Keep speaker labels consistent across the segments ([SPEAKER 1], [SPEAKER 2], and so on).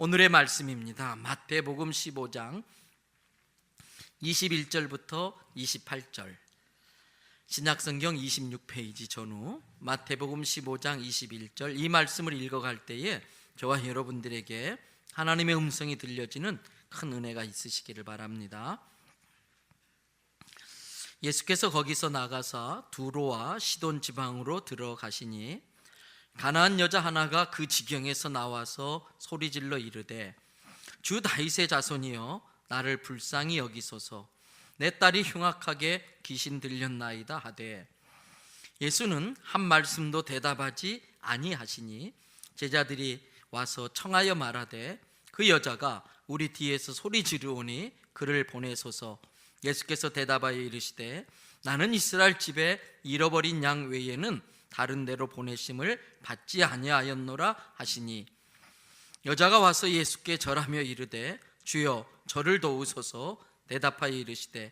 [SPEAKER 1] 오늘의 말씀입니다. 마태복음 15장 21절부터 28절, 신약성경 26페이지 전후 마태복음 15장 21절, 이 말씀을 읽어갈 때에 저와 여러분들에게 하나님의 음성이 들려지는 큰 은혜가 있으시기를 바랍니다. 예수께서 거기서 나가사 두로와 시돈 지방으로 들어가시니 가나안 여자 하나가 그 지경에서 나와서 소리질러 이르되, 주 다윗의 자손이여 나를 불쌍히 여기소서, 내 딸이 흉악하게 귀신 들렸나이다 하되, 예수는 한 말씀도 대답하지 아니하시니 제자들이 와서 청하여 말하되, 그 여자가 우리 뒤에서 소리 지르오니 그를 보내소서. 예수께서 대답하여 이르시되, 나는 이스라엘 집에 잃어버린 양 외에는 다른 데로 보내심을 받지 아니하였노라 하시니, 여자가 와서 예수께 절하며 이르되, 주여 저를 도우소서. 대답하여 이르시되,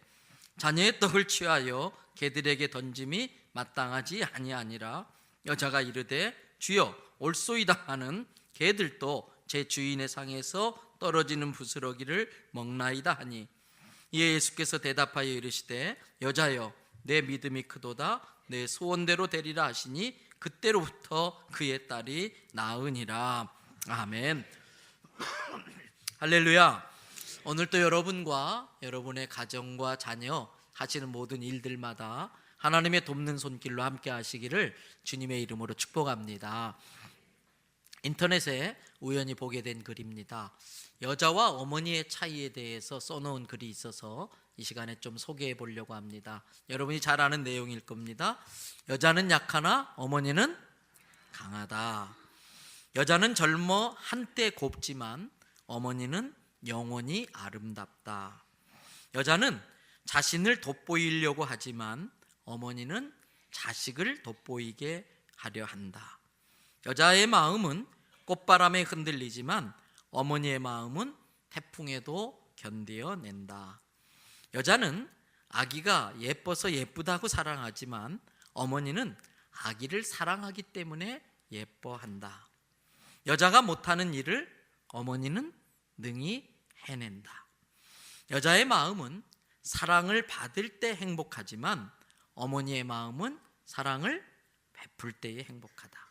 [SPEAKER 1] 자녀의 떡을 취하여 개들에게 던짐이 마땅하지 아니하니라. 여자가 이르되, 주여 옳소이다 하는 개들도 제 주인의 상에서 떨어지는 부스러기를 먹나이다 하니, 이에 예수께서 대답하여 이르시되, 여자여 내 믿음이 크도다, 내 소원대로 되리라 하시니 그때로부터 그의 딸이 나으니라. 아멘. 할렐루야. 오늘도 여러분과 여러분의 가정과 자녀 하시는 모든 일들마다 하나님의 돕는 손길로 함께 하시기를 주님의 이름으로 축복합니다. 인터넷에 우연히 보게 된 글입니다. 여자와 어머니의 차이에 대해서 써놓은 글이 있어서 이 시간에 좀 소개해 보려고 합니다. 여러분이 잘 아는 내용일 겁니다. 여자는 약하나 어머니는 강하다. 여자는 젊어 한때 곱지만 어머니는 영원히 아름답다. 여자는 자신을 돋보이려고 하지만 어머니는 자식을 돋보이게 하려 한다. 여자의 마음은 꽃바람에 흔들리지만 어머니의 마음은 태풍에도 견뎌낸다. 여자는 아기가 예뻐서 예쁘다고 사랑하지만 어머니는 아기를 사랑하기 때문에 예뻐한다. 여자가 못하는 일을 어머니는 능히 해낸다. 여자의 마음은 사랑을 받을 때 행복하지만 어머니의 마음은 사랑을 베풀 때에 행복하다.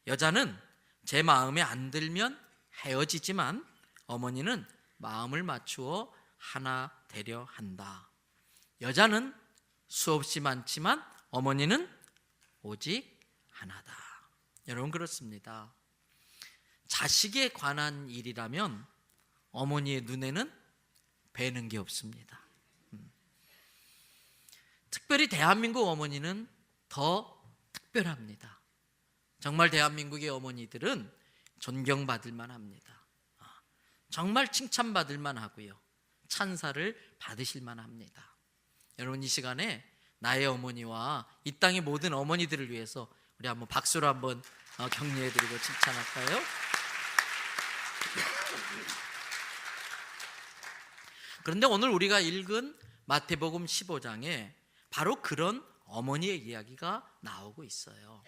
[SPEAKER 1] 여자는 제 마음에 안 들면 헤어지지만 어머니는 마음을 맞추어 하나 되려 한다. 여자는 수없이 많지만 어머니는 오직 하나다. 여러분, 그렇습니다. 자식에 관한 일이라면 어머니의 눈에는 뵈는 게 없습니다. 특별히 대한민국 어머니는 더 특별합니다. 정말 대한민국의 어머니들은 존경받을 만합니다. 정말 칭찬받을 만하고요, 찬사를 받으실 만합니다. 여러분, 이 시간에 나의 어머니와 이 땅의 모든 어머니들을 위해서 우리 한번 박수로 한번 격려해드리고 칭찬할까요? 그런데 오늘 우리가 읽은 마태복음 15장에 바로 그런 어머니의 이야기가 나오고 있어요.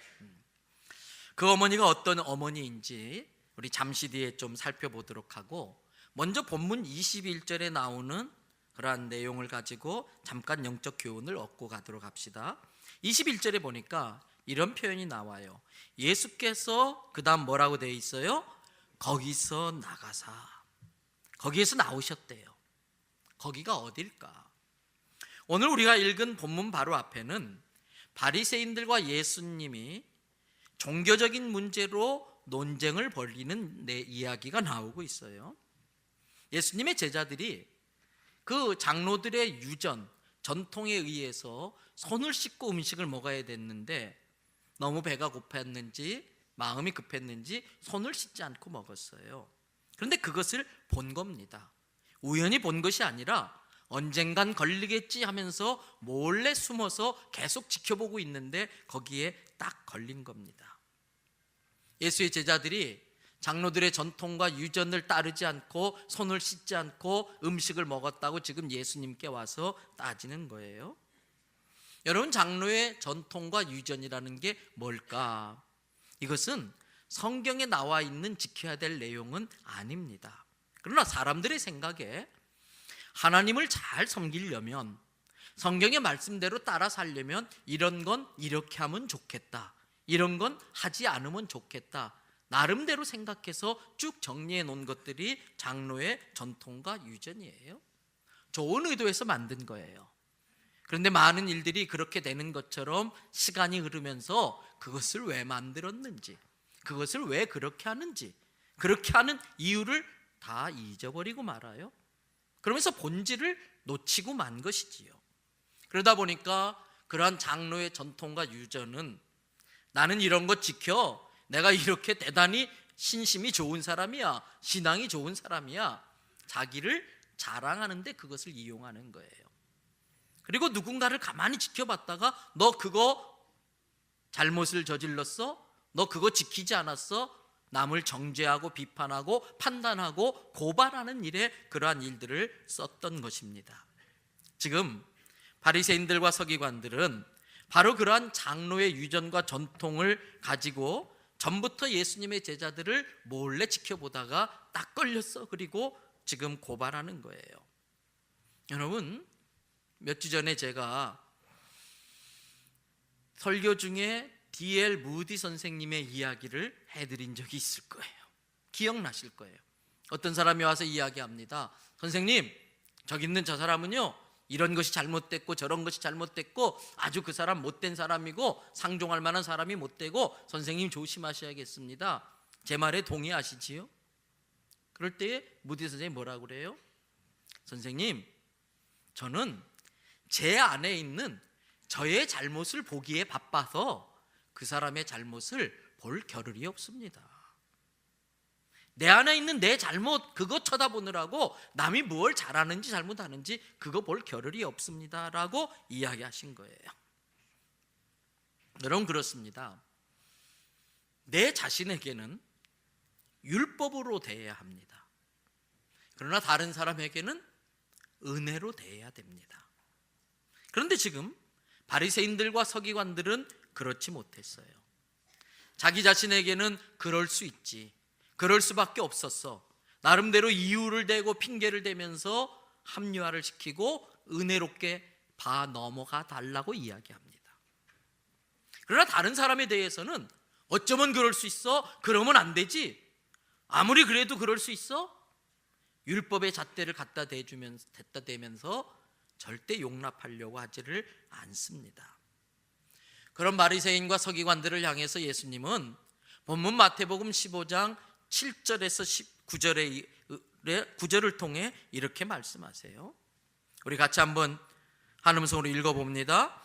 [SPEAKER 1] 그 어머니가 어떤 어머니인지 우리 잠시 뒤에 좀 살펴보도록 하고, 먼저 본문 21절에 나오는 그러한 내용을 가지고 잠깐 영적 교훈을 얻고 가도록 합시다. 21절에 보니까 이런 표현이 나와요. 예수께서 그 다음 뭐라고 되어 있어요? 거기서 나가사. 거기에서 나오셨대요. 거기가 어딜까? 오늘 우리가 읽은 본문 바로 앞에는 바리새인들과 예수님이 종교적인 문제로 논쟁을 벌이는 이야기가 나오고 있어요. 예수님의 제자들이 그 장로들의 유전, 전통에 의해서 손을 씻고 음식을 먹어야 됐는데 너무 배가 고팠는지 마음이 급했는지 손을 씻지 않고 먹었어요. 그런데 그것을 본 겁니다. 우연히 본 것이 아니라 언젠간 걸리겠지 하면서 몰래 숨어서 계속 지켜보고 있는데 거기에 딱 걸린 겁니다. 예수의 제자들이 장로들의 전통과 유전을 따르지 않고 손을 씻지 않고 음식을 먹었다고 지금 예수님께 와서 따지는 거예요. 여러분, 장로의 전통과 유전이라는 게 뭘까? 이것은 성경에 나와 있는 지켜야 될 내용은 아닙니다. 그러나 사람들의 생각에 하나님을 잘 섬기려면, 성경의 말씀대로 따라 살려면 이런 건 이렇게 하면 좋겠다, 이런 건 하지 않으면 좋겠다, 나름대로 생각해서 쭉 정리해 놓은 것들이 장로의 전통과 유전이에요. 좋은 의도에서 만든 거예요. 그런데 많은 일들이 그렇게 되는 것처럼 시간이 흐르면서 그것을 왜 만들었는지, 그것을 왜 그렇게 하는지, 그렇게 하는 이유를 다 잊어버리고 말아요. 그러면서 본질을 놓치고 만 것이지요. 그러다 보니까 그러한 장로의 전통과 유전은, 나는 이런 것 지켜, 내가 이렇게 대단히 신심이 좋은 사람이야, 신앙이 좋은 사람이야, 자기를 자랑하는데 그것을 이용하는 거예요. 그리고 누군가를 가만히 지켜봤다가 너 그거 잘못을 저질렀어? 너 그거 지키지 않았어? 남을 정죄하고 비판하고 판단하고 고발하는 일에 그러한 일들을 썼던 것입니다. 지금 바리새인들과 서기관들은 바로 그러한 장로의 유전과 전통을 가지고 전부터 예수님의 제자들을 몰래 지켜보다가 딱 걸렸어. 그리고 지금 고발하는 거예요. 여러분, 몇 주 전에 제가 설교 중에 D.L. 무디 선생님의 이야기를 해드린 적이 있을 거예요. 기억나실 거예요. 어떤 사람이 와서 이야기합니다. 선생님, 저기 있는 저 사람은요, 이런 것이 잘못됐고 저런 것이 잘못됐고 아주 그 사람 못된 사람이고 상종할 만한 사람이 못되고 선생님 조심하셔야겠습니다. 제 말에 동의하시지요? 그럴 때 무디 선생님이 뭐라고 그래요? 선생님, 저는 제 안에 있는 저의 잘못을 보기에 바빠서 그 사람의 잘못을 볼 겨를이 없습니다. 내 안에 있는 내 잘못 그거 쳐다보느라고 남이 뭘 잘하는지 잘못하는지 그거 볼 겨를이 없습니다 라고 이야기하신 거예요. 여러분, 그렇습니다. 내 자신에게는 율법으로 대해야 합니다. 그러나 다른 사람에게는 은혜로 대해야 됩니다. 그런데 지금 바리새인들과 서기관들은 그렇지 못했어요. 자기 자신에게는 그럴 수 있지, 그럴 수밖에 없었어, 나름대로 이유를 대고 핑계를 대면서 합리화를 시키고 은혜롭게 봐 넘어가 달라고 이야기합니다. 그러나 다른 사람에 대해서는 어쩌면 그럴 수 있어, 그러면 안 되지, 아무리 그래도 그럴 수 있어, 율법의 잣대를 갖다 대면서 절대 용납하려고 하지를 않습니다. 그런 바리새인과 서기관들을 향해서 예수님은 본문 마태복음 15장 7절에서 9절을 통해 이렇게 말씀하세요. 우리 같이 한번 한 음성으로 읽어봅니다.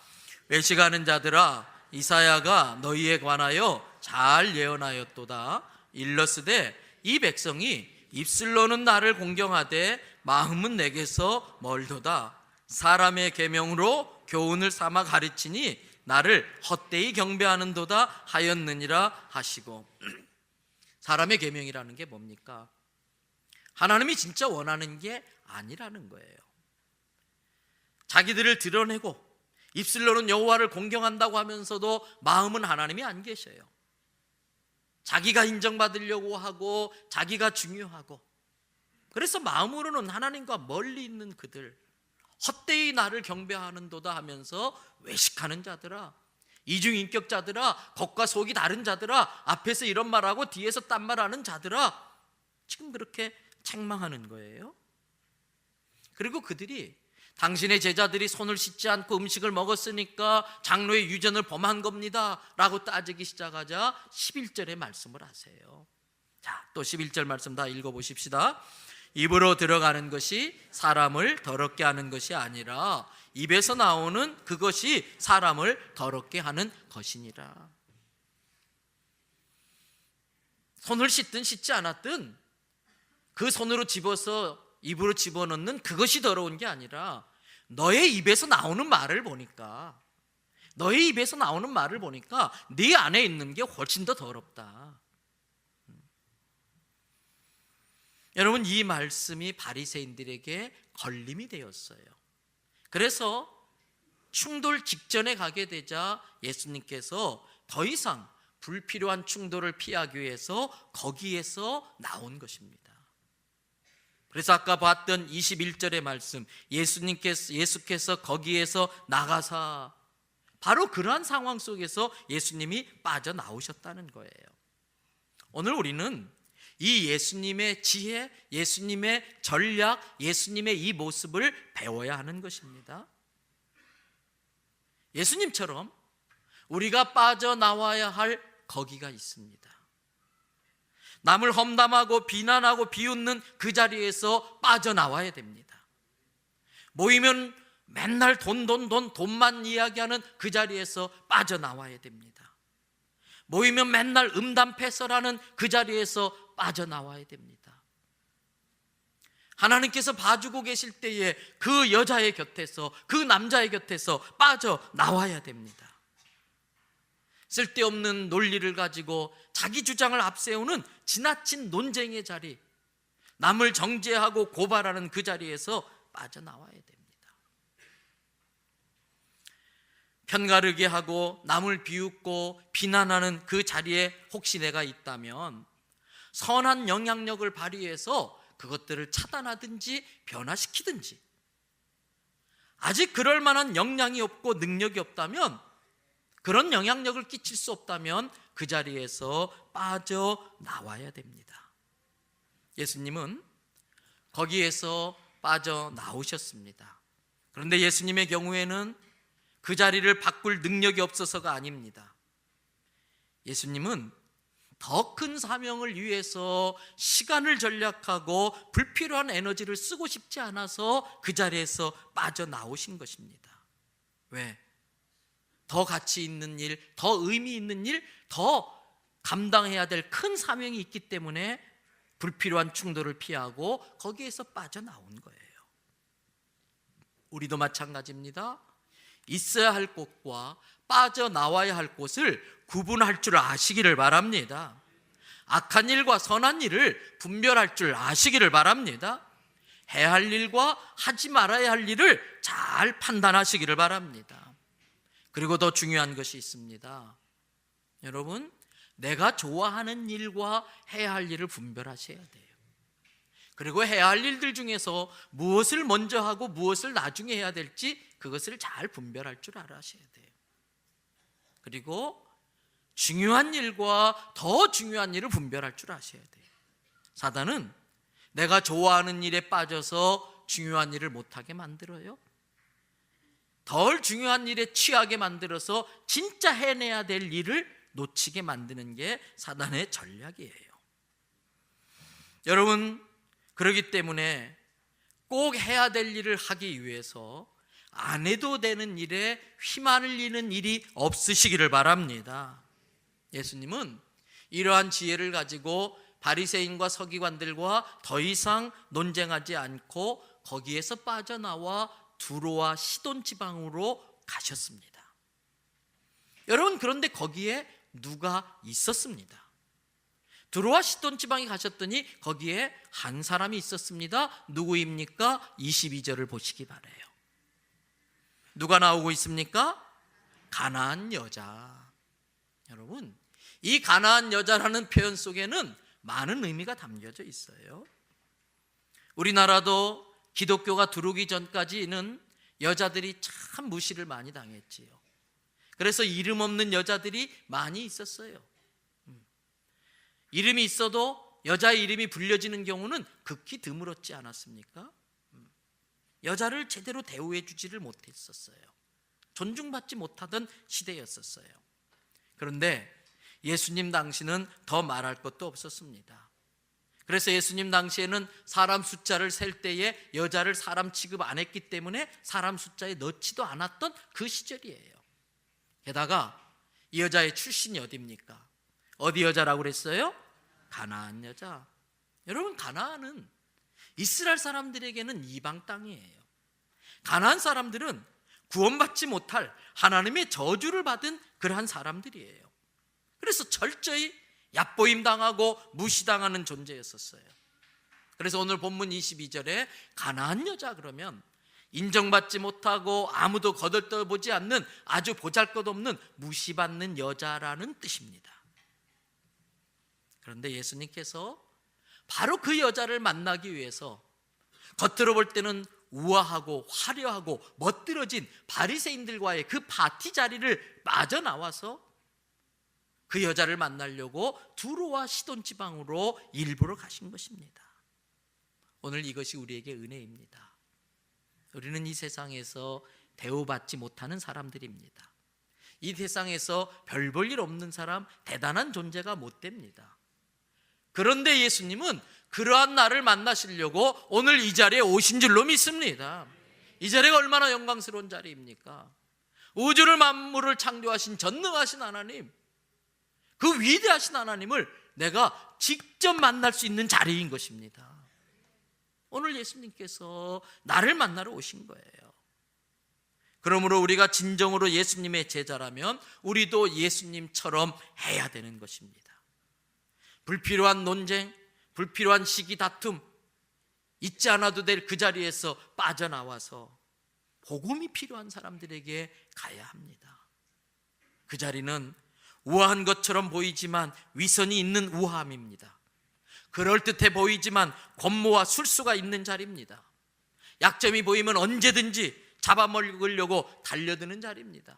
[SPEAKER 1] 외식하는 자들아, 이사야가 너희에 관하여 잘 예언하였도다. 일러스되 이 백성이 입술로는 나를 공경하되 마음은 내게서 멀도다. 사람의 계명으로 교훈을 삼아 가르치니 나를 헛되이 경배하는도다 하였느니라 하시고. 사람의 계명이라는 게 뭡니까? 하나님이 진짜 원하는 게 아니라는 거예요. 자기들을 드러내고 입술로는 여호와를 공경한다고 하면서도 마음은 하나님이 안 계셔요. 자기가 인정받으려고 하고 자기가 중요하고, 그래서 마음으로는 하나님과 멀리 있는 그들, 헛되이 나를 경배하는도다 하면서 외식하는 자들아, 이중인격자들아, 겉과 속이 다른 자들아, 앞에서 이런 말하고 뒤에서 딴 말하는 자들아, 지금 그렇게 책망하는 거예요. 그리고 그들이 당신의 제자들이 손을 씻지 않고 음식을 먹었으니까 장로의 유전을 범한 겁니다 라고 따지기 시작하자 11절의 말씀을 하세요. 자, 또 11절 말씀 다 읽어보십시다. 입으로 들어가는 것이 사람을 더럽게 하는 것이 아니라 입에서 나오는 그것이 사람을 더럽게 하는 것이니라. 손을 씻든 씻지 않았든 그 손으로 집어서 입으로 집어넣는 그것이 더러운 게 아니라 너의 입에서 나오는 말을 보니까, 너의 입에서 나오는 말을 보니까 네 안에 있는 게 훨씬 더 더럽다. 여러분, 이 말씀이 바리새인들에게 걸림이 되었어요. 그래서 충돌 직전에 가게 되자 예수님께서 더 이상 불필요한 충돌을 피하기 위해서 거기에서 나온 것입니다. 그래서 아까 봤던 21절의 말씀, 예수께서 거기에서 나가사, 바로 그러한 상황 속에서 예수님이 빠져나오셨다는 거예요. 오늘 우리는 이 예수님의 지혜, 예수님의 전략, 예수님의 이 모습을 배워야 하는 것입니다. 예수님처럼 우리가 빠져나와야 할 거기가 있습니다. 남을 험담하고 비난하고 비웃는 그 자리에서 빠져나와야 됩니다. 모이면 맨날 돈만 이야기하는 그 자리에서 빠져나와야 됩니다. 모이면 맨날 음담패설하는 그 자리에서 빠져나와야 됩니다. 하나님께서 봐주고 계실 때에 그 여자의 곁에서, 그 남자의 곁에서 빠져나와야 됩니다. 쓸데없는 논리를 가지고 자기 주장을 앞세우는 지나친 논쟁의 자리, 남을 정죄하고 고발하는 그 자리에서 빠져나와야 됩니다. 편가르게 하고 남을 비웃고 비난하는 그 자리에 혹시 내가 있다면 선한 영향력을 발휘해서 그것들을 차단하든지 변화시키든지, 아직 그럴 만한 역량이 없고 능력이 없다면, 그런 영향력을 끼칠 수 없다면 그 자리에서 빠져나와야 됩니다. 예수님은 거기에서 빠져나오셨습니다. 그런데 예수님의 경우에는 그 자리를 바꿀 능력이 없어서가 아닙니다. 예수님은 더 큰 사명을 위해서 시간을 전략하고 불필요한 에너지를 쓰고 싶지 않아서 그 자리에서 빠져나오신 것입니다. 왜? 더 가치 있는 일, 더 의미 있는 일, 더 감당해야 될 큰 사명이 있기 때문에 불필요한 충돌을 피하고 거기에서 빠져나온 거예요. 우리도 마찬가지입니다. 있어야 할 곳과 빠져나와야 할 곳을 구분할 줄 아시기를 바랍니다. 악한 일과 선한 일을 분별할 줄 아시기를 바랍니다. 해야 할 일과 하지 말아야 할 일을 잘 판단하시기를 바랍니다. 그리고 더 중요한 것이 있습니다. 여러분, 내가 좋아하는 일과 해야 할 일을 분별하셔야 돼요. 그리고 해야 할 일들 중에서 무엇을 먼저 하고 무엇을 나중에 해야 될지 그것을 잘 분별할 줄 알아셔야 돼요. 그리고 중요한 일과 더 중요한 일을 분별할 줄 아셔야 돼요. 사단은 내가 좋아하는 일에 빠져서 중요한 일을 못하게 만들어요. 덜 중요한 일에 취하게 만들어서 진짜 해내야 될 일을 놓치게 만드는 게 사단의 전략이에요. 여러분, 그렇기 때문에 꼭 해야 될 일을 하기 위해서 안 해도 되는 일에 휘말리는 일이 없으시기를 바랍니다. 예수님은 이러한 지혜를 가지고 바리새인과 서기관들과 더 이상 논쟁하지 않고 거기에서 빠져나와 두로와 시돈 지방으로 가셨습니다. 여러분, 그런데 거기에 누가 있었습니다. 두로와 시돈 지방에 가셨더니 거기에 한 사람이 있었습니다. 누구입니까? 22절을 보시기 바라요. 누가 나오고 있습니까? 가나안 여자. 여러분, 이 가나안 여자라는 표현 속에는 많은 의미가 담겨져 있어요. 우리나라도 기독교가 들어오기 전까지는 여자들이 참 무시를 많이 당했지요. 그래서 이름 없는 여자들이 많이 있었어요. 이름이 있어도 여자의 이름이 불려지는 경우는 극히 드물었지 않았습니까? 여자를 제대로 대우해 주지를 못했었어요. 존중받지 못하던 시대였었어요. 그런데 예수님 당시는 더 말할 것도 없었습니다. 그래서 예수님 당시에는 사람 숫자를 셀 때에 여자를 사람 취급 안 했기 때문에 사람 숫자에 넣지도 않았던 그 시절이에요. 게다가 이 여자의 출신이 어디입니까? 어디 여자라고 그랬어요? 가나안 여자. 여러분, 가나안은 이스라엘 사람들에게는 이방 땅이에요. 가나안 사람들은 구원받지 못할 하나님의 저주를 받은 그러한 사람들이에요. 그래서 철저히 얕보임 당하고 무시당하는 존재였었어요. 그래서 오늘 본문 22절에 가나안 여자 그러면 인정받지 못하고 아무도 거들떠보지 않는 아주 보잘것없는 무시받는 여자라는 뜻입니다. 그런데 예수님께서 바로 그 여자를 만나기 위해서 겉으로 볼 때는 우아하고 화려하고 멋들어진 바리새인들과의 그 파티 자리를 빠져나와서 그 여자를 만나려고 두로와 시돈 지방으로 일부러 가신 것입니다. 오늘 이것이 우리에게 은혜입니다. 우리는 이 세상에서 대우받지 못하는 사람들입니다. 이 세상에서 별 볼 일 없는 사람, 대단한 존재가 못 됩니다. 그런데 예수님은 그러한 나를 만나시려고 오늘 이 자리에 오신 줄로 믿습니다. 이 자리가 얼마나 영광스러운 자리입니까? 우주를 만물을 창조하신 전능하신 하나님, 그 위대하신 하나님을 내가 직접 만날 수 있는 자리인 것입니다. 오늘 예수님께서 나를 만나러 오신 거예요. 그러므로 우리가 진정으로 예수님의 제자라면 우리도 예수님처럼 해야 되는 것입니다. 불필요한 논쟁, 불필요한 시기 다툼 잊지 않아도 될 그 자리에서 빠져나와서 복음이 필요한 사람들에게 가야 합니다. 그 자리는 우아한 것처럼 보이지만 위선이 있는 우아함입니다. 그럴듯해 보이지만 권모와 술수가 있는 자리입니다. 약점이 보이면 언제든지 잡아먹으려고 달려드는 자리입니다.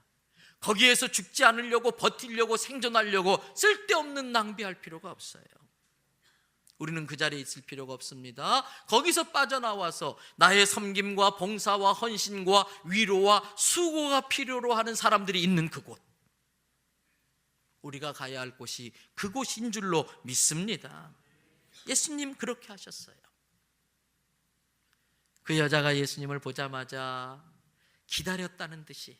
[SPEAKER 1] 거기에서 죽지 않으려고 버티려고 생존하려고 쓸데없는 낭비할 필요가 없어요. 우리는 그 자리에 있을 필요가 없습니다. 거기서 빠져나와서 나의 섬김과 봉사와 헌신과 위로와 수고가 필요로 하는 사람들이 있는 그곳, 우리가 가야 할 곳이 그곳인 줄로 믿습니다. 예수님 그렇게 하셨어요. 그 여자가 예수님을 보자마자 기다렸다는 듯이,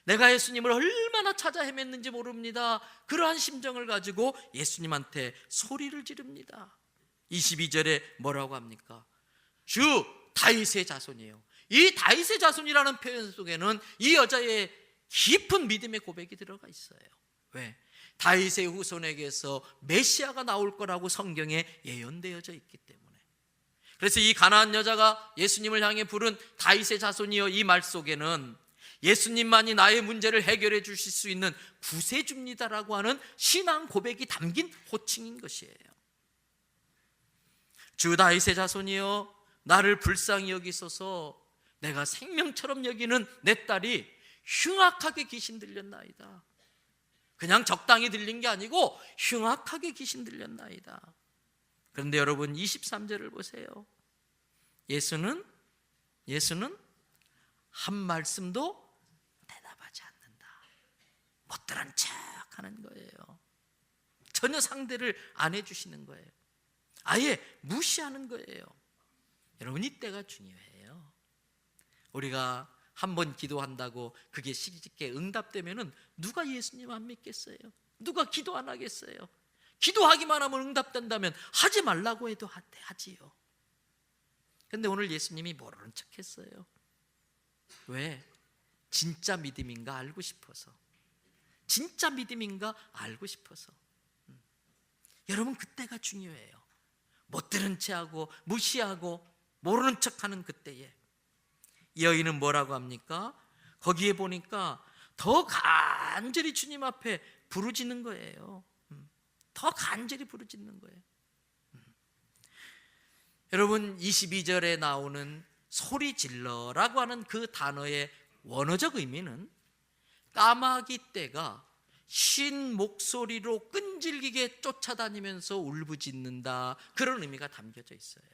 [SPEAKER 1] 내가 예수님을 얼마나 찾아 헤맸는지 모릅니다. 그러한 심정을 가지고 예수님한테 소리를 지릅니다. 22절에 뭐라고 합니까? 주 다윗의 자손이에요. 이 다윗의 자손이라는 표현 속에는 이 여자의 깊은 믿음의 고백이 들어가 있어요. 왜? 다윗의 후손에게서 메시아가 나올 거라고 성경에 예언되어져 있기 때문에. 그래서 이 가나안 여자가 예수님을 향해 부른 다윗의 자손이여, 이 말 속에는 예수님만이 나의 문제를 해결해 주실 수 있는 구세주입니다라고 하는 신앙 고백이 담긴 호칭인 것이에요. 주 다윗의 자손이여, 나를 불쌍히 여기소서. 내가 생명처럼 여기는 내 딸이 흉악하게 귀신 들렸나이다. 그냥 적당히 들린 게 아니고 흉악하게 귀신 들렸나이다. 그런데 여러분 23절을 보세요. 예수는 한 말씀도 대답하지 않는다. 못 들은 척 하는 거예요. 전혀 상대를 안 해주시는 거예요. 아예 무시하는 거예요. 여러분, 이때가 중요해요. 우리가 한번 기도한다고 그게 시집게 응답되면은 누가 예수님 안 믿겠어요? 누가 기도 안 하겠어요? 기도하기만 하면 응답된다면 하지 말라고 해도 하지요. 근데 오늘 예수님이 모르는 척 했어요. 왜? 진짜 믿음인가 알고 싶어서. 진짜 믿음인가 알고 싶어서. 여러분, 그때가 중요해요. 못 들은 채하고 무시하고 모르는 척하는 그때에 이 여인은 뭐라고 합니까? 거기에 보니까 더 간절히 주님 앞에 부르짖는 거예요. 더 간절히 부르짖는 거예요. 여러분, 22절에 나오는 소리 질러라고 하는 그 단어의 원어적 의미는 까마귀 떼가 쉰 목소리로 끈질기게 쫓아다니면서 울부짖는다, 그런 의미가 담겨져 있어요.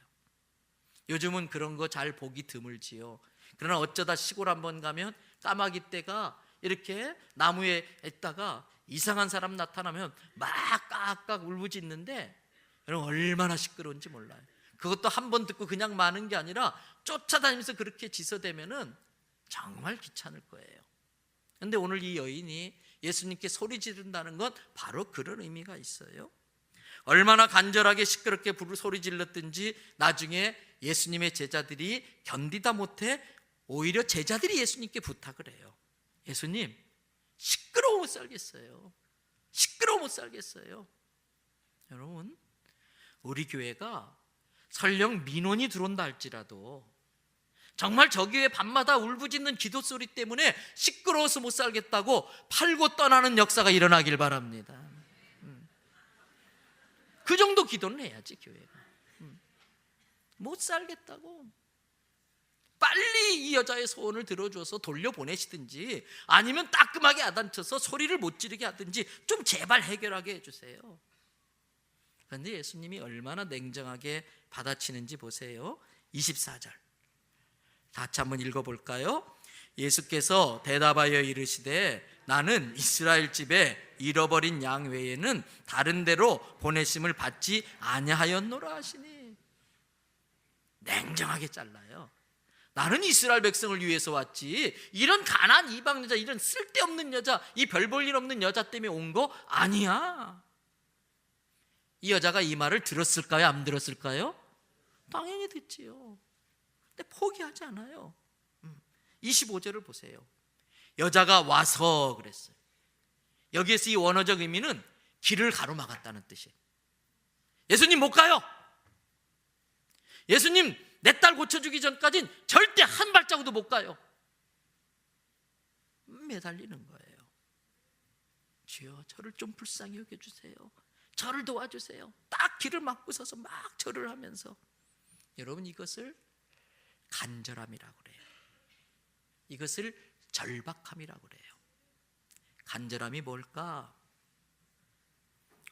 [SPEAKER 1] 요즘은 그런 거 잘 보기 드물지요. 그러나 어쩌다 시골 한번 가면 까마귀 떼가 이렇게 나무에 있다가 이상한 사람 나타나면 막 깍깍 울부짖는데 여러분 얼마나 시끄러운지 몰라요. 그것도 한 번 듣고 그냥 마는 게 아니라 쫓아다니면서 그렇게 지서대면은 정말 귀찮을 거예요. 그런데 오늘 이 여인이 예수님께 소리 지른다는 건 바로 그런 의미가 있어요. 얼마나 간절하게 시끄럽게 소리 질렀든지 나중에 예수님의 제자들이 견디다 못해 오히려 제자들이 예수님께 부탁을 해요. 예수님, 시끄러워 못 살겠어요. 시끄러워 못 살겠어요. 여러분, 우리 교회가 설령 민원이 들어온다 할지라도 정말 저 교회 밤마다 울부짖는 기도 소리 때문에 시끄러워서 못 살겠다고 팔고 떠나는 역사가 일어나길 바랍니다. 그 정도 기도는 해야지 교회가. 못 살겠다고 빨리 이 여자의 소원을 들어줘서 돌려보내시든지 아니면 따끔하게 야단쳐서 소리를 못 지르게 하든지 좀 제발 해결하게 해주세요. 그런데 예수님이 얼마나 냉정하게 받아치는지 보세요. 24절 같이 한번 읽어볼까요? 예수께서 대답하여 이르시되 나는 이스라엘 집에 잃어버린 양 외에는 다른 데로 보내심을 받지 아니하였노라 하시니. 냉정하게 잘라요. 나는 이스라엘 백성을 위해서 왔지 이런 가난한 이방 여자, 이런 쓸데없는 여자, 이 별 볼 일 없는 여자 때문에 온 거 아니야. 이 여자가 이 말을 들었을까요? 안 들었을까요? 당연히 듣지요. 근데 포기하지 않아요. 25절을 보세요. 여자가 와서 그랬어요. 여기에서 이 원어적 의미는 길을 가로막았다는 뜻이에요. 예수님 못 가요. 예수님 내 딸 고쳐주기 전까진 절대 한 발자국도 못 가요. 매달리는 거예요. 주여 저를 좀 불쌍히 여겨주세요. 저를 도와주세요. 딱 길을 막고 서서 막 절을 하면서. 여러분 이것을 간절함이라고 그래요. 이것을 절박함이라고 그래요. 간절함이 뭘까?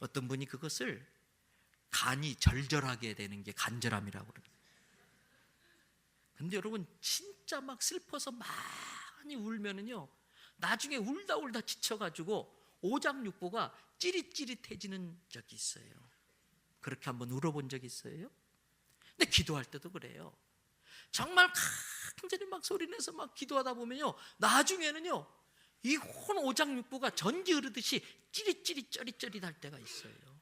[SPEAKER 1] 어떤 분이 그것을 간이 절절하게 되는 게 간절함이라고 그래요. 근데 여러분 진짜 막 슬퍼서 많이 울면은요 나중에 울다 지쳐가지고 오장육부가 찌릿찌릿해지는 적이 있어요. 그렇게 한번 울어본 적 있어요? 근데 기도할 때도 그래요. 정말 간절히 막 소리내서 막 기도하다 보면요 나중에는요 이 혼 오장육부가 전기 흐르듯이 찌릿찌릿 쩌릿쩌릿할 때가 있어요.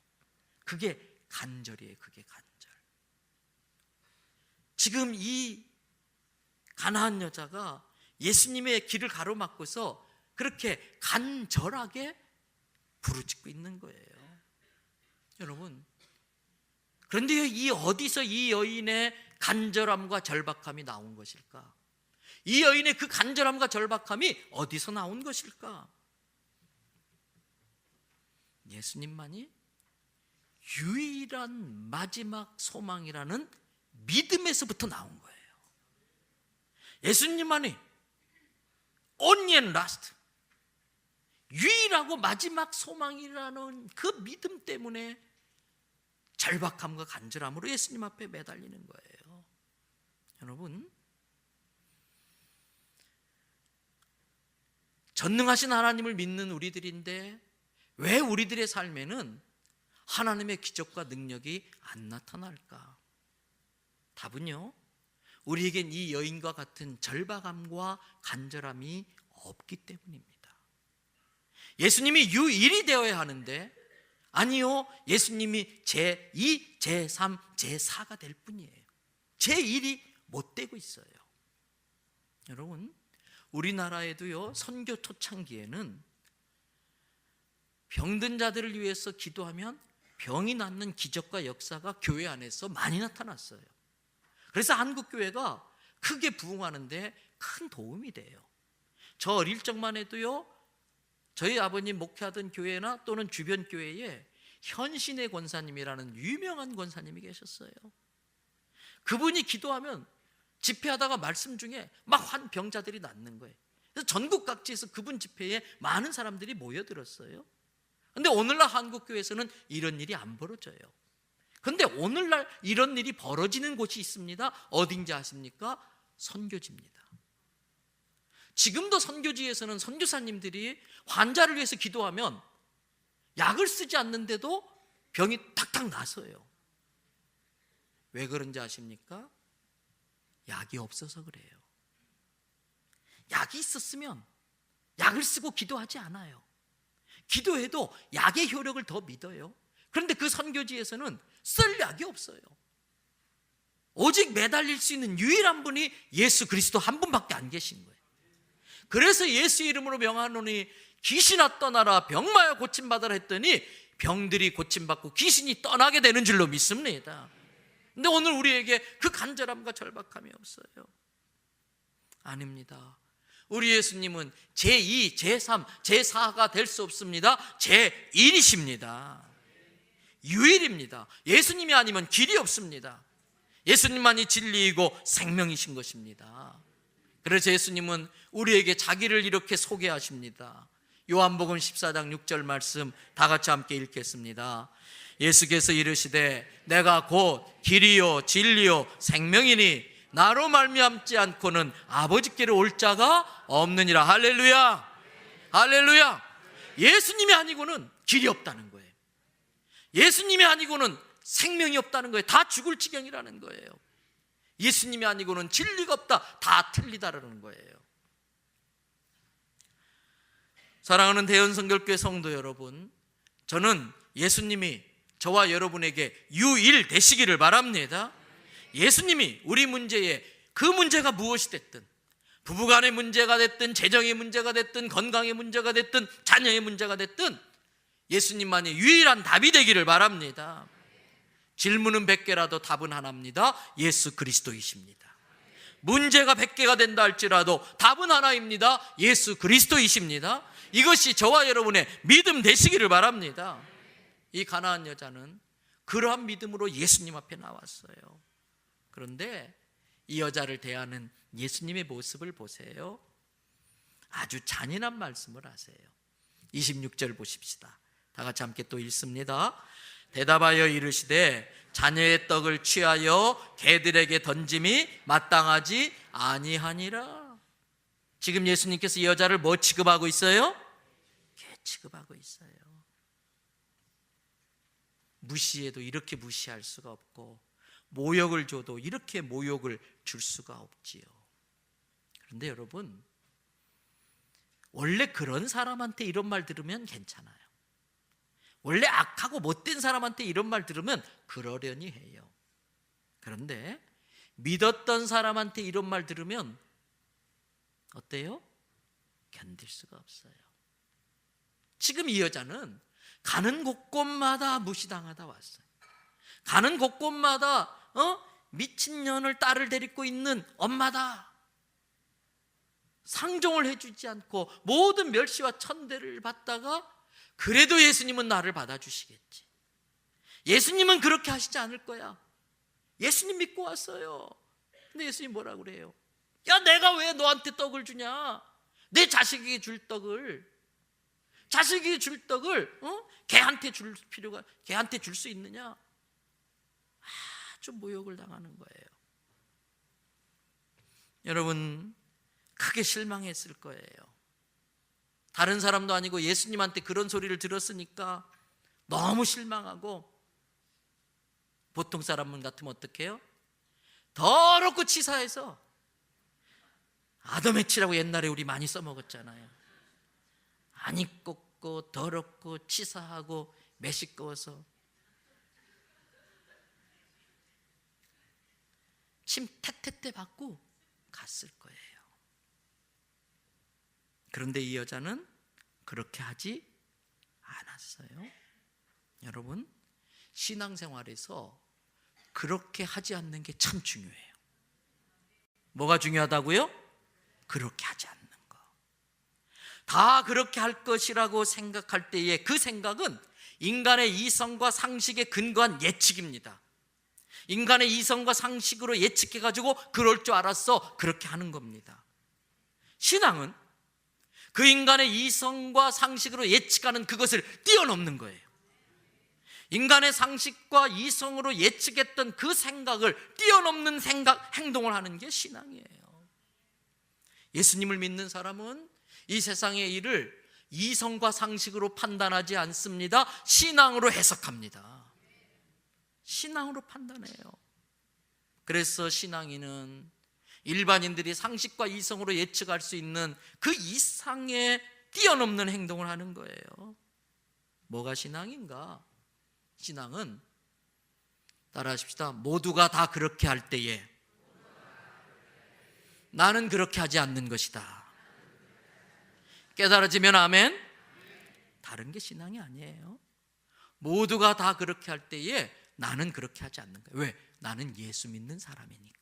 [SPEAKER 1] 그게 간절이에요. 그게 간절. 지금 이 가나안 여자가 예수님의 길을 가로막고서 그렇게 간절하게 부르짖고 있는 거예요. 여러분 그런데 이 어디서 이 여인의 간절함과 절박함이 나온 것일까? 이 여인의 그 간절함과 절박함이 어디서 나온 것일까? 예수님만이 유일한 마지막 소망이라는 믿음에서부터 나온 거예요. 예수님만이 only and last, 유일하고 마지막 소망이라는 그 믿음 때문에 절박함과 간절함으로 예수님 앞에 매달리는 거예요. 여러분 전능하신 하나님을 믿는 우리들인데 왜 우리들의 삶에는 하나님의 기적과 능력이 안 나타날까? 답은요 우리에겐 이 여인과 같은 절박함과 간절함이 없기 때문입니다. 예수님이 유일이 되어야 하는데 아니요 예수님이 제2, 제3, 제4가 될 뿐이에요. 제1이 못 되고 있어요. 여러분 우리나라에도요 선교 초창기에는 병든 자들을 위해서 기도하면 병이 낫는 기적과 역사가 교회 안에서 많이 나타났어요. 그래서 한국교회가 크게 부흥하는데 큰 도움이 돼요. 저 어릴 적만 해도요 저희 아버님 목회하던 교회나 또는 주변 교회에 현신의 권사님이라는 유명한 권사님이 계셨어요. 그분이 기도하면 집회하다가 말씀 중에 막 환병자들이 낫는 거예요. 그래서 전국 각지에서 그분 집회에 많은 사람들이 모여들었어요. 그런데 오늘날 한국교회에서는 이런 일이 안 벌어져요. 그런데 오늘날 이런 일이 벌어지는 곳이 있습니다. 어딘지 아십니까? 선교지입니다. 지금도 선교지에서는 선교사님들이 환자를 위해서 기도하면 약을 쓰지 않는데도 병이 탁탁 나서요. 왜 그런지 아십니까? 약이 없어서 그래요. 약이 있었으면 약을 쓰고 기도하지 않아요. 기도해도 약의 효력을 더 믿어요. 그런데 그 선교지에서는 쓸 약이 없어요. 오직 매달릴 수 있는 유일한 분이 예수 그리스도 한 분밖에 안 계신 거예요. 그래서 예수 이름으로 명하노니 귀신아 떠나라, 병마여 고침받으라 했더니 병들이 고침받고 귀신이 떠나게 되는 줄로 믿습니다. 근데 오늘 우리에게 그 간절함과 절박함이 없어요. 아닙니다. 우리 예수님은 제2, 제3, 제4가 될 수 없습니다. 제1이십니다. 유일입니다. 예수님이 아니면 길이 없습니다. 예수님만이 진리이고 생명이신 것입니다. 그래서 예수님은 우리에게 자기를 이렇게 소개하십니다. 요한복음 14장 6절 말씀 다 같이 함께 읽겠습니다. 예수께서 이르시되 내가 곧 길이요 진리요 생명이니 나로 말미암지 않고는 아버지께로 올 자가 없느니라. 할렐루야, 할렐루야. 예수님이 아니고는 길이 없다는 거예요. 예수님이 아니고는 생명이 없다는 거예요. 다 죽을 지경이라는 거예요. 예수님이 아니고는 진리가 없다, 다 틀리다라는 거예요. 사랑하는 대연성결교회 성도 여러분, 저는 예수님이 저와 여러분에게 유일 되시기를 바랍니다. 예수님이 우리 문제에, 그 문제가 무엇이 됐든, 부부간의 문제가 됐든, 재정의 문제가 됐든, 건강의 문제가 됐든, 자녀의 문제가 됐든 예수님만이 유일한 답이 되기를 바랍니다. 질문은 100개라도 답은 하나입니다. 예수 그리스도이십니다. 문제가 100개가 된다 할지라도 답은 하나입니다. 예수 그리스도이십니다. 이것이 저와 여러분의 믿음 되시기를 바랍니다. 이 가나안 여자는 그러한 믿음으로 예수님 앞에 나왔어요. 그런데 이 여자를 대하는 예수님의 모습을 보세요. 아주 잔인한 말씀을 하세요. 26절 보십시다. 다 같이 함께 또 읽습니다. 대답하여 이르시되 자녀의 떡을 취하여 개들에게 던짐이 마땅하지 아니하니라. 지금 예수님께서 이 여자를 뭐 취급하고 있어요? 개 취급하고 있어요. 무시해도 이렇게 무시할 수가 없고, 모욕을 줘도 이렇게 모욕을 줄 수가 없지요. 그런데 여러분, 원래 그런 사람한테 이런 말 들으면 괜찮아요. 원래 악하고 못된 사람한테 이런 말 들으면 그러려니 해요. 그런데 믿었던 사람한테 이런 말 들으면 어때요? 견딜 수가 없어요. 지금 이 여자는 가는 곳곳마다 무시당하다 왔어요. 가는 곳곳마다 미친년을 딸을 데리고 있는 엄마다, 상종을 해주지 않고 모든 멸시와 천대를 받다가 그래도 예수님은 나를 받아주시겠지, 예수님은 그렇게 하시지 않을 거야, 예수님 믿고 왔어요. 근데 예수님 뭐라 그래요? 야, 내가 왜 너한테 떡을 주냐? 내 자식에게 줄 떡을, 자식이 줄 떡을 걔한테 줄 필요가, 걔한테 줄 수 있느냐? 아주 모욕을 당하는 거예요. 여러분, 크게 실망했을 거예요. 다른 사람도 아니고 예수님한테 그런 소리를 들었으니까 너무 실망하고, 보통 사람 같으면 어떻게 해요? 더럽고 치사해서, 아더매치라고 옛날에 우리 많이 써먹었잖아요. 안 입고 더럽고 치사하고 매시꺼워서 침 태태태 받고 갔을 거예요. 그런데 이 여자는 그렇게 하지 않았어요. 여러분, 신앙생활에서 그렇게 하지 않는 게 참 중요해요. 뭐가 중요하다고요? 그렇게 하지 않는 거. 다 그렇게 할 것이라고 생각할 때의 그 생각은 인간의 이성과 상식에 근거한 예측입니다. 인간의 이성과 상식으로 예측해가지고 그럴 줄 알았어, 그렇게 하는 겁니다. 신앙은 그 인간의 이성과 상식으로 예측하는 그것을 뛰어넘는 거예요. 인간의 상식과 이성으로 예측했던 그 생각을 뛰어넘는 행동을 하는 게 신앙이에요. 예수님을 믿는 사람은 이 세상의 일을 이성과 상식으로 판단하지 않습니다. 신앙으로 해석합니다. 신앙으로 판단해요. 그래서 신앙인은 일반인들이 상식과 이성으로 예측할 수 있는 그 이상의 뛰어넘는 행동을 하는 거예요. 뭐가 신앙인가? 신앙은, 따라하십시다. 모두가 다 그렇게 할 때에 나는 그렇게 하지 않는 것이다. 깨달아지면 아멘. 다른 게 신앙이 아니에요. 모두가 다 그렇게 할 때에 나는 그렇게 하지 않는 거예요. 왜? 나는 예수 믿는 사람이니까.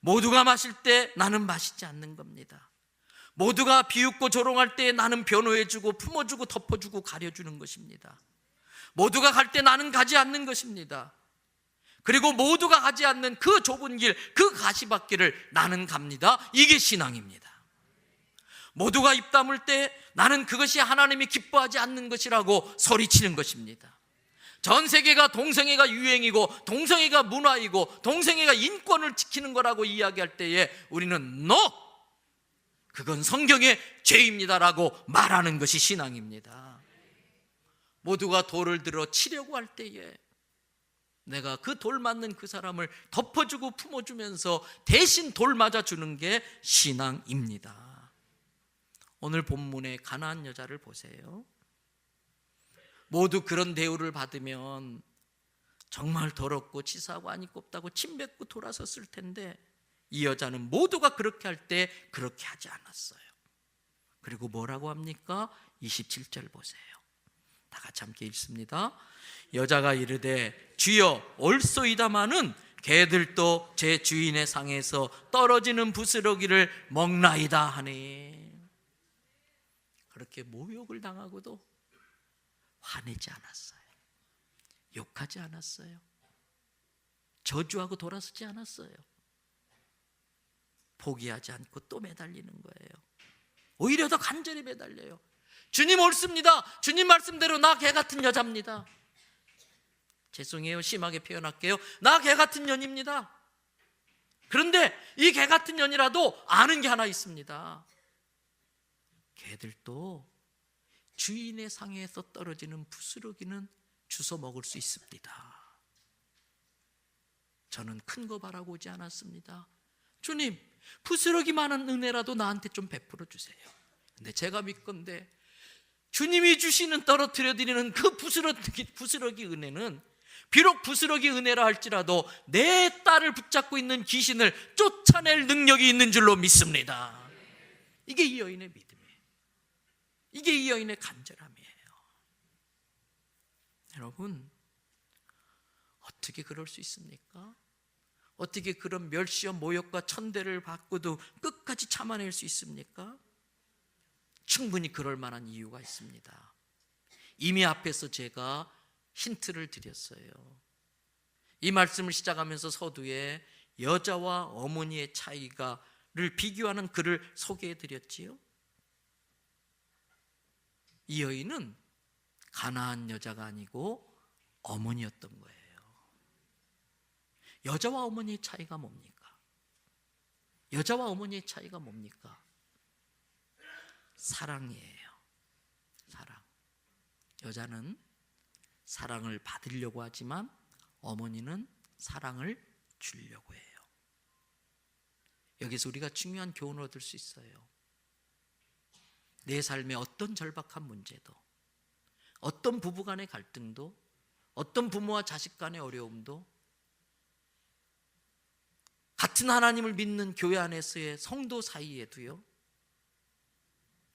[SPEAKER 1] 모두가 마실 때 나는 마시지 않는 겁니다. 모두가 비웃고 조롱할 때 나는 변호해주고 품어주고 덮어주고 가려주는 것입니다. 모두가 갈 때 나는 가지 않는 것입니다. 그리고 모두가 가지 않는 그 좁은 길, 그 가시밭길을 나는 갑니다. 이게 신앙입니다. 모두가 입 다물 때 나는 그것이 하나님이 기뻐하지 않는 것이라고 소리치는 것입니다. 전 세계가 동성애가 유행이고 동성애가 문화이고 동성애가 인권을 지키는 거라고 이야기할 때에 우리는 NO! 그건 성경의 죄입니다라고 말하는 것이 신앙입니다. 모두가 돌을 들어 치려고 할 때에 내가 그 돌 맞는 그 사람을 덮어주고 품어주면서 대신 돌 맞아주는 게 신앙입니다. 오늘 본문의 가나안 여자를 보세요. 모두 그런 대우를 받으면 정말 더럽고 치사하고 안이 꼽다고 침 뱉고 돌아섰을 텐데 이 여자는 모두가 그렇게 할 때 그렇게 하지 않았어요. 그리고 뭐라고 합니까? 27절 보세요. 다 같이 함께 읽습니다. 여자가 이르되 주여 올소이다마는 개들도 제 주인의 상에서 떨어지는 부스러기를 먹나이다 하니. 그렇게 모욕을 당하고도 화내지 않았어요. 욕하지 않았어요. 저주하고 돌아서지 않았어요. 포기하지 않고 또 매달리는 거예요. 오히려 더 간절히 매달려요. 주님 옳습니다. 주님 말씀대로 나 개 같은 여자입니다. 죄송해요, 심하게 표현할게요. 나 개 같은 년입니다. 그런데 이 개 같은 년이라도 아는 게 하나 있습니다. 개들도 주인의 상에서 떨어지는 부스러기는 주워 먹을 수 있습니다. 저는 큰 거 바라고 오지 않았습니다. 주님, 부스러기만한 은혜라도 나한테 좀 베풀어 주세요. 근데 제가 믿건대 주님이 주시는 떨어뜨려 드리는 그 부스러기 은혜는 비록 부스러기 은혜라 할지라도 내 딸을 붙잡고 있는 귀신을 쫓아낼 능력이 있는 줄로 믿습니다. 이게 이 여인의 믿음이에요. 이게 이 여인의 간절함이에요. 여러분, 어떻게 그럴 수 있습니까? 어떻게 그런 멸시와 모욕과 천대를 받고도 끝까지 참아낼 수 있습니까? 충분히 그럴 만한 이유가 있습니다. 이미 앞에서 제가 힌트를 드렸어요. 이 말씀을 시작하면서 서두에 여자와 어머니의 차이가를 비교하는 글을 소개해 드렸지요. 이 여인은 가나안 여자가 아니고 어머니였던 거예요. 여자와 어머니의 차이가 뭡니까? 여자와 어머니의 차이가 뭡니까? 사랑이에요. 사랑. 여자는 사랑을 받으려고 하지만 어머니는 사랑을 주려고 해요. 여기서 우리가 중요한 교훈을 얻을 수 있어요. 내 삶의 어떤 절박한 문제도, 어떤 부부 간의 갈등도, 어떤 부모와 자식 간의 어려움도, 같은 하나님을 믿는 교회 안에서의 성도 사이에도요,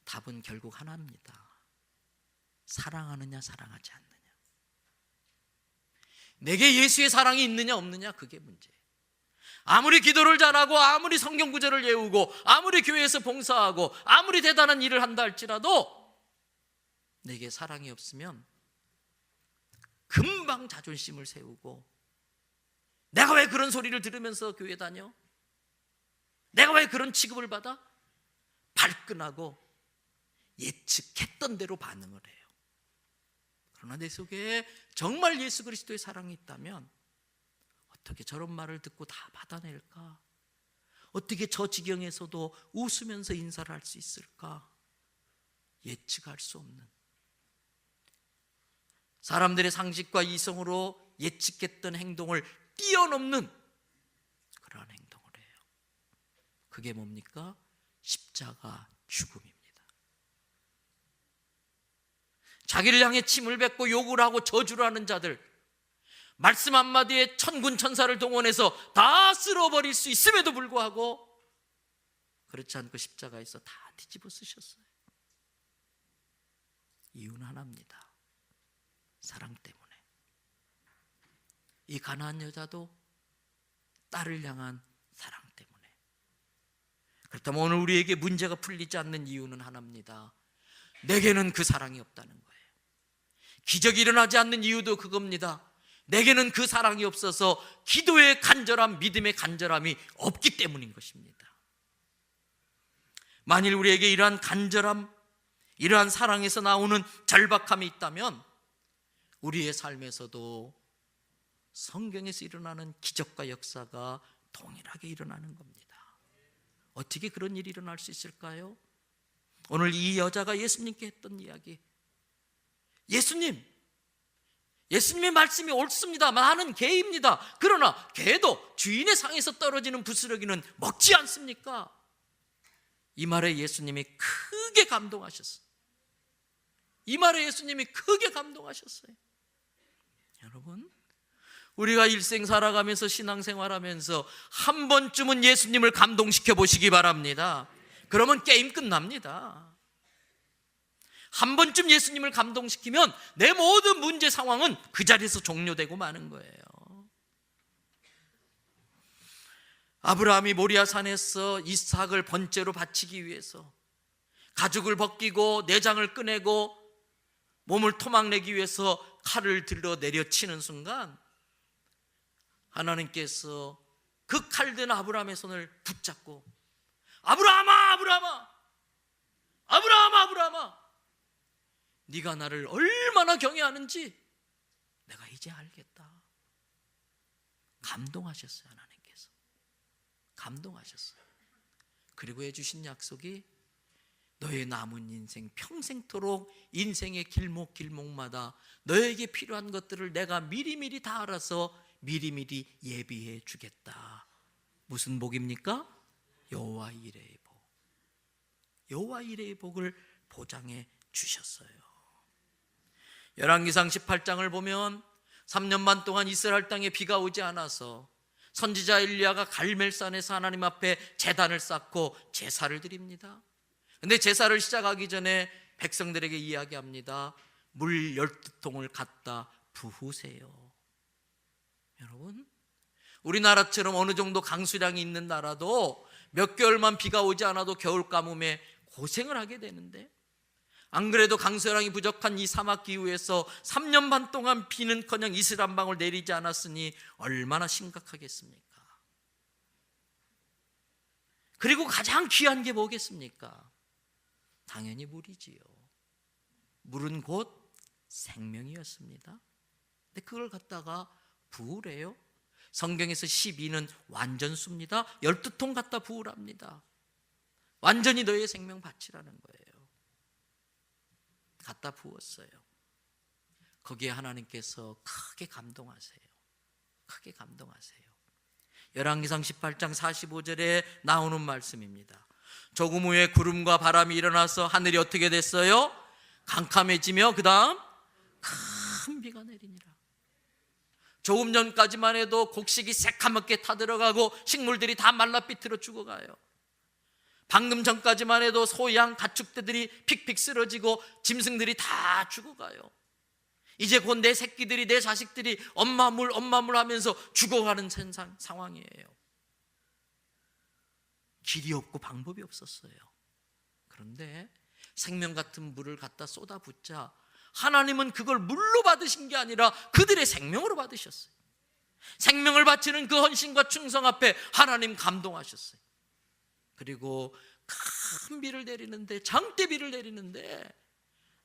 [SPEAKER 1] 답은 결국 하나입니다. 사랑하느냐 사랑하지 않느냐. 내게 예수의 사랑이 있느냐 없느냐, 그게 문제예요. 아무리 기도를 잘하고 아무리 성경 구절을 외우고 아무리 교회에서 봉사하고 아무리 대단한 일을 한다 할지라도 내게 사랑이 없으면 금방 자존심을 세우고 내가 왜 그런 소리를 들으면서 교회 다녀? 내가 왜 그런 취급을 받아? 발끈하고 예측했던 대로 반응을 해요. 그러나 내 속에 정말 예수 그리스도의 사랑이 있다면 어떻게 저런 말을 듣고 다 받아낼까? 어떻게 저 지경에서도 웃으면서 인사를 할 수 있을까? 예측할 수 없는, 사람들의 상식과 이성으로 예측했던 행동을 뛰어넘는 그러한 행동을 해요. 그게 뭡니까? 십자가 죽음입니다. 자기를 향해 침을 뱉고 욕을 하고 저주를 하는 자들, 말씀 한마디에 천군 천사를 동원해서 다 쓸어버릴 수 있음에도 불구하고 그렇지 않고 십자가에서 다 뒤집어 쓰셨어요. 이유는 하나입니다. 사랑 때문에. 이 가나안 여자도 딸을 향한 사랑 때문에. 그렇다면 오늘 우리에게 문제가 풀리지 않는 이유는 하나입니다. 내게는 그 사랑이 없다는 거예요. 기적이 일어나지 않는 이유도 그겁니다. 내게는 그 사랑이 없어서 기도의 간절함, 믿음의 간절함이 없기 때문인 것입니다. 만일 우리에게 이러한 간절함, 이러한 사랑에서 나오는 절박함이 있다면 우리의 삶에서도 성경에서 일어나는 기적과 역사가 동일하게 일어나는 겁니다. 어떻게 그런 일이 일어날 수 있을까요? 오늘 이 여자가 예수님께 했던 이야기, 예수님의 말씀이 옳습니다. 나는 개입니다. 그러나 개도 주인의 상에서 떨어지는 부스러기는 먹지 않습니까? 이 말에 예수님이 크게 감동하셨어요. 여러분, 우리가 일생 살아가면서 신앙생활하면서 한 번쯤은 예수님을 감동시켜 보시기 바랍니다. 그러면 게임 끝납니다. 한 번쯤 예수님을 감동시키면 내 모든 문제 상황은 그 자리에서 종료되고 마는 거예요. 아브라함이 모리아산에서 이삭을 번제로 바치기 위해서 가죽을 벗기고 내장을 꺼내고 몸을 토막내기 위해서 칼을 들어 내려치는 순간 하나님께서 그 칼든 아브라함의 손을 붙잡고 아브라함아, 네가 나를 얼마나 경외하는지 내가 이제 알겠다. 감동하셨어요. 하나님께서 감동하셨어요. 그리고 해주신 약속이 너의 남은 인생 평생토록 인생의 길목마다 너에게 필요한 것들을 내가 미리미리 다 알아서 미리미리 예비해 주겠다. 무슨 복입니까? 여호와 이레의 복. 여호와 이레의 복을 보장해 주셨어요. 열왕기상 18장을 보면 3년 반 동안 이스라엘 땅에 비가 오지 않아서 선지자 엘리야가 갈멜산에서 하나님 앞에 제단을 쌓고 제사를 드립니다. 근데 제사를 시작하기 전에 백성들에게 이야기합니다. 물 12통을 갖다 부으세요. 여러분, 우리나라처럼 어느 정도 강수량이 있는 나라도 몇 개월만 비가 오지 않아도 겨울 가뭄에 고생을 하게 되는데, 안 그래도 강수량이 부족한 이 사막 기후에서 3년 반 동안 비는커녕 이슬 한 방울 내리지 않았으니 얼마나 심각하겠습니까? 그리고 가장 귀한 게 뭐겠습니까? 당연히 물이지요. 물은 곧 생명이었습니다. 근데 그걸 갖다가 부으래요. 성경에서 12는 완전수입니다. 12통 갖다 부으랍니다. 완전히 너의 생명 바치라는 거예요. 갖다 부었어요. 거기에 하나님께서 크게 감동하세요. 크게 감동하세요. 열왕기상 18장 45절에 나오는 말씀입니다. 조금 후에 구름과 바람이 일어나서 하늘이 어떻게 됐어요? 캄캄해지며 그 다음 큰 비가 내리니라. 조금 전까지만 해도 곡식이 새카맣게 타들어가고 식물들이 다 말라 삐뚤어 죽어가요. 방금 전까지만 해도 소, 양, 가축들이 픽픽 쓰러지고 짐승들이 다 죽어가요. 이제 곧 내 새끼들이, 내 자식들이 엄마 물 하면서 죽어가는 상황이에요. 길이 없고 방법이 없었어요. 그런데 생명 같은 물을 갖다 쏟아붓자 하나님은 그걸 물로 받으신 게 아니라 그들의 생명으로 받으셨어요. 생명을 바치는 그 헌신과 충성 앞에 하나님 감동하셨어요. 그리고 큰 비를 내리는데, 장대비를 내리는데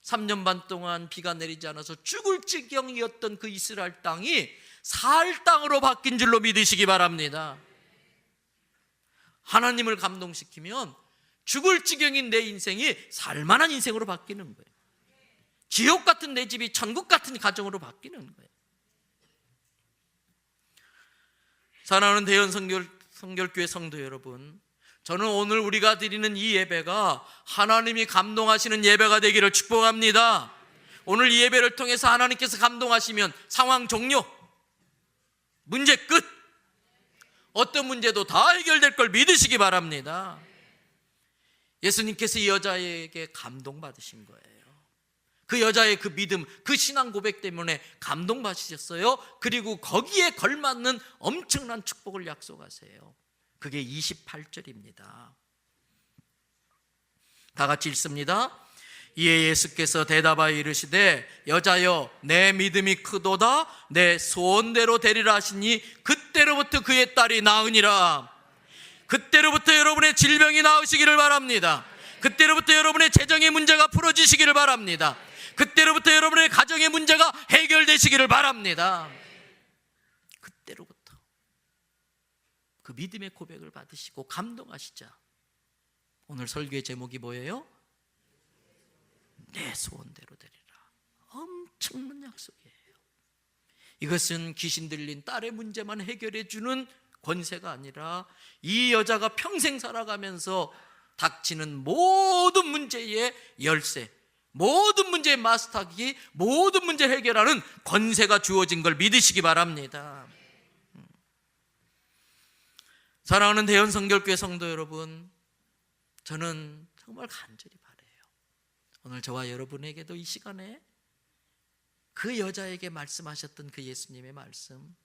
[SPEAKER 1] 3년 반 동안 비가 내리지 않아서 죽을 지경이었던 그 이스라엘 땅이 살 땅으로 바뀐 줄로 믿으시기 바랍니다. 하나님을 감동시키면 죽을 지경인 내 인생이 살만한 인생으로 바뀌는 거예요. 지옥 같은 내 집이 천국 같은 가정으로 바뀌는 거예요. 사랑하는 대연 성결교회 성도 여러분, 저는 오늘 우리가 드리는 이 예배가 하나님이 감동하시는 예배가 되기를 축복합니다. 오늘 이 예배를 통해서 하나님께서 감동하시면 상황 종료, 문제 끝, 어떤 문제도 다 해결될 걸 믿으시기 바랍니다. 예수님께서 이 여자에게 감동받으신 거예요. 그 여자의 그 믿음, 그 신앙 고백 때문에 감동받으셨어요. 그리고 거기에 걸맞는 엄청난 축복을 약속하세요. 그게 28절입니다. 다 같이 읽습니다. 이에 예수께서 대답하여 이르시되 여자여 내 믿음이 크도다 내 소원대로 되리라 하시니 그때로부터 그의 딸이 나으니라. 그때로부터 여러분의 질병이 나으시기를 바랍니다. 그때로부터 여러분의 재정의 문제가 풀어지시기를 바랍니다. 그때로부터 여러분의 가정의 문제가 해결되시기를 바랍니다. 그때로부터 그 믿음의 고백을 받으시고 감동하시자. 오늘 설교의 제목이 뭐예요? 내 소원대로 되리라. 엄청난 약속이에요. 이것은 귀신 들린 딸의 문제만 해결해 주는 권세가 아니라 이 여자가 평생 살아가면서 닥치는 모든 문제의 열쇠, 모든 문제의 마스터기, 모든 문제를 해결하는 권세가 주어진 걸 믿으시기 바랍니다. 사랑하는 대연성결교회 성도 여러분, 저는 정말 간절히 바라요. 오늘 저와 여러분에게도 이 시간에 그 여자에게 말씀하셨던 그 예수님의 말씀,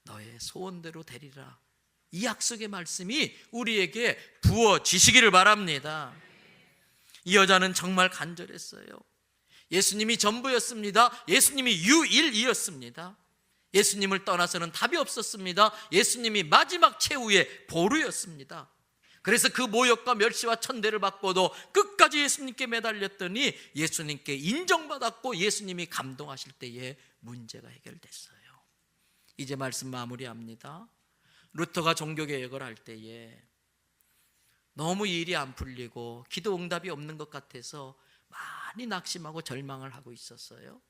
[SPEAKER 1] 너의 소원대로 되리라, 이 약속의 말씀이 우리에게 부어지시기를 바랍니다. 이 여자는 정말 간절했어요. 예수님이 전부였습니다. 예수님이 유일이었습니다. 예수님을 떠나서는 답이 없었습니다. 예수님이 마지막 최후의 보루였습니다. 그래서 그 모욕과 멸시와 천대를 받고도 끝까지 예수님께 매달렸더니 예수님께 인정받았고 예수님이 감동하실 때에 문제가 해결됐어요. 이제 말씀 마무리합니다. 루터가 종교개혁을 할 때에 너무 일이 안 풀리고 기도 응답이 없는 것 같아서 많이 낙심하고 절망을 하고 있었어요.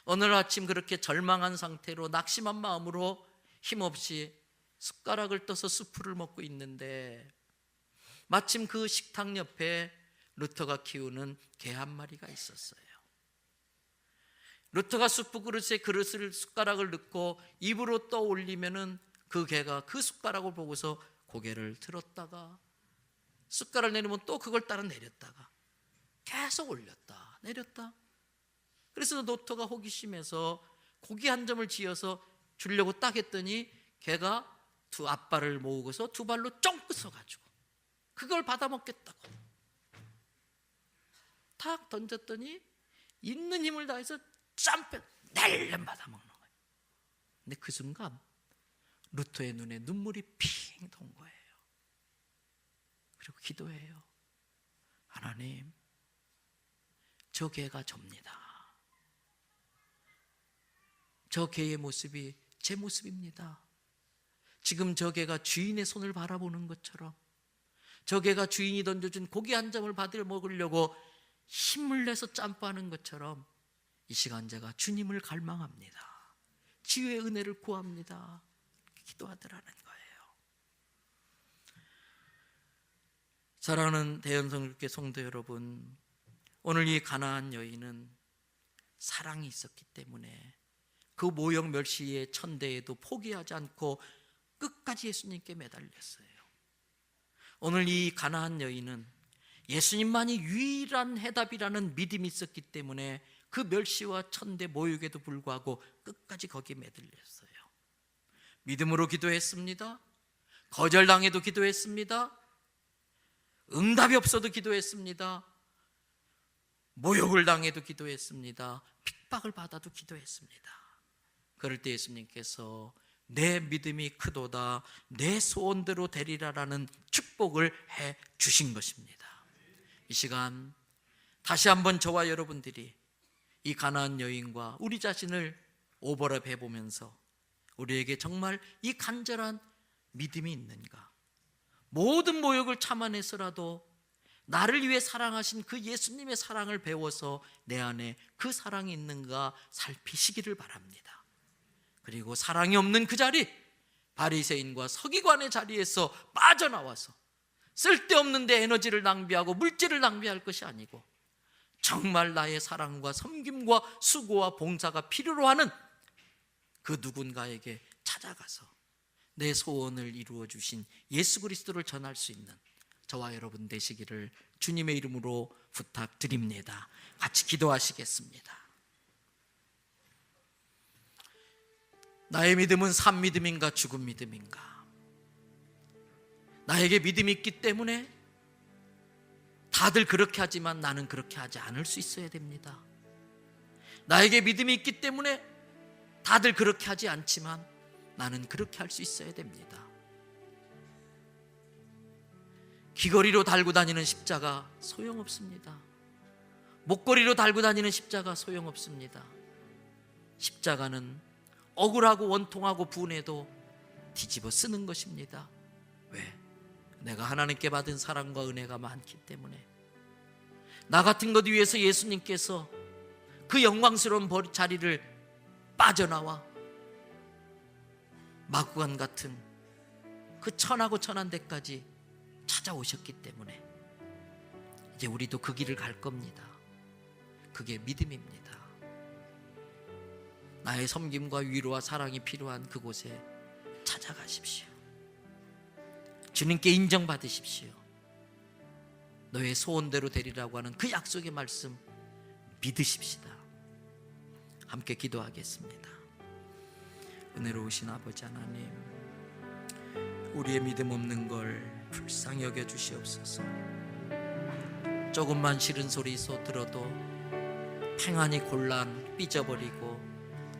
[SPEAKER 1] 어느 아침 그렇게 절망한 상태로 낙심한 마음으로 힘없이 숟가락을 떠서 수프를 먹고 있는데 마침 그 식탁 옆에 루터가 키우는 개 한 마리가 있었어요. 루터가 수프 그릇에 숟가락을 넣고 입으로 떠올리면은 그 개가 그 숟가락을 보고서 고개를 들었다가 숟가락을 내리면 또 그걸 따라 내렸다가 계속 올렸다 내렸다. 그래서 루터가 호기심에서 고기 한 점을 쥐어서 주려고 딱 했더니 개가 두 앞발을 모으고서 두 발로 쫑긋어가지고 그걸 받아먹겠다고 탁 던졌더니 있는 힘을 다해서 짬빼 날름 받아먹는 거예요. 근데 그 순간 루터의 눈에 눈물이 핑 돈 거예요. 그리고 기도해요. 하나님, 저 개가 접니다. 저 개의 모습이 제 모습입니다. 지금 저 개가 주인의 손을 바라보는 것처럼, 저 개가 주인이 던져준 고기 한 점을 받아 먹으려고 힘을 내서 짬빠하는 것처럼 이 시간 제가 주님을 갈망합니다. 치유의 은혜를 구합니다. 기도하더라는 거예요. 사랑하는 대연성교회 성도 여러분, 오늘 이 가나안 여인은 사랑이 있었기 때문에 그 모욕 멸시의 천대에도 포기하지 않고 끝까지 예수님께 매달렸어요. 오늘 이 가나안 여인은 예수님만이 유일한 해답이라는 믿음이 있었기 때문에 그 멸시와 천대 모욕에도 불구하고 끝까지 거기에 매달렸어요. 믿음으로 기도했습니다. 거절당해도 기도했습니다. 응답이 없어도 기도했습니다. 모욕을 당해도 기도했습니다. 핍박을 받아도 기도했습니다. 그럴 때 예수님께서 내 믿음이 크도다 내 소원대로 되리라라는 축복을 해 주신 것입니다. 이 시간 다시 한번 저와 여러분들이 이 가나안 여인과 우리 자신을 오버랩 해보면서 우리에게 정말 이 간절한 믿음이 있는가, 모든 모욕을 참아내서라도 나를 위해 사랑하신 그 예수님의 사랑을 배워서 내 안에 그 사랑이 있는가 살피시기를 바랍니다. 그리고 사랑이 없는 그 자리, 바리새인과 서기관의 자리에서 빠져나와서 쓸데없는 데 에너지를 낭비하고 물질을 낭비할 것이 아니고 정말 나의 사랑과 섬김과 수고와 봉사가 필요로 하는 그 누군가에게 찾아가서 내 소원을 이루어 주신 예수 그리스도를 전할 수 있는 저와 여러분 되시기를 주님의 이름으로 부탁드립니다. 같이 기도하시겠습니다. 나의 믿음은 산 믿음인가 죽은 믿음인가? 나에게 믿음이 있기 때문에 다들 그렇게 하지만 나는 그렇게 하지 않을 수 있어야 됩니다. 나에게 믿음이 있기 때문에 다들 그렇게 하지 않지만 나는 그렇게 할 수 있어야 됩니다. 귀걸이로 달고 다니는 십자가 소용없습니다. 목걸이로 달고 다니는 십자가 소용없습니다. 십자가는 억울하고 원통하고 분해도 뒤집어 쓰는 것입니다. 왜? 내가 하나님께 받은 사랑과 은혜가 많기 때문에. 나 같은 것 위해서 예수님께서 그 영광스러운 자리를 빠져나와 마구간 같은 그 천하고 천한 데까지 찾아오셨기 때문에 이제 우리도 그 길을 갈 겁니다. 그게 믿음입니다. 나의 섬김과 위로와 사랑이 필요한 그곳에 찾아가십시오. 주님께 인정받으십시오. 너의 소원대로 되리라고 하는 그 약속의 말씀 믿으십시다. 함께 기도하겠습니다. 은혜로우신 아버지 하나님, 우리의 믿음 없는 걸 불쌍히 여겨 주시옵소서. 조금만 싫은 소리 들어도 팽하니 곤란 삐져버리고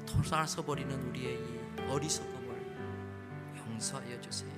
[SPEAKER 1] 돌아서 버리는 우리의 이 어리석음을 용서하여 주세요.